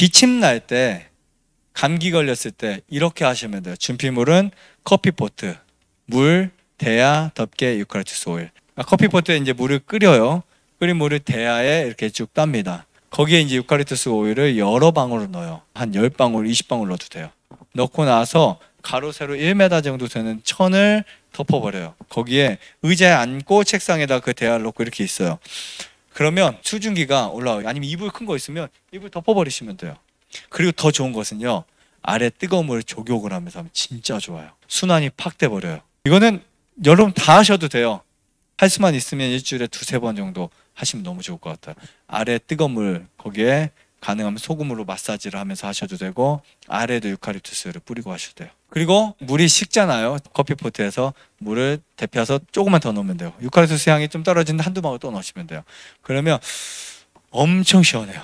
기침 날 때, 감기 걸렸을 때 이렇게 하시면 돼요. 준비물은 커피포트, 물, 대야, 덮개, 유칼립투스 오일. 커피포트에 이제 물을 끓여요. 끓인 물을 대야에 이렇게 쭉 땁니다. 거기에 이제 유칼립투스 오일을 여러 방울을 넣어요. 한 10방울, 20방울 넣어도 돼요. 넣고 나서 가로 세로 1m 정도 되는 천을 덮어버려요. 거기에 의자에 앉고 책상에다 그 대야를 놓고 이렇게 있어요. 그러면 수증기가 올라와요. 아니면 이불 큰 거 있으면 이불 덮어버리시면 돼요. 그리고 더 좋은 것은요, 아래 뜨거운 물을 족욕을 하면서 하면 진짜 좋아요. 순환이 팍 돼버려요. 이거는 여러분 다 하셔도 돼요. 할 수만 있으면 일주일에 2-3번 정도 하시면 너무 좋을 것 같아요. 아래 뜨거운 물, 거기에 가능하면 소금으로 마사지를 하면서 하셔도 되고, 아래도 유칼립투스를 뿌리고 하셔도 돼요. 그리고 물이 식잖아요. 커피포트에서 물을 데펴서 조금만 더 넣으면 돼요. 유칼립투스 향이 좀 떨어지는데 한두 방울 또 넣으시면 돼요. 그러면 엄청 시원해요.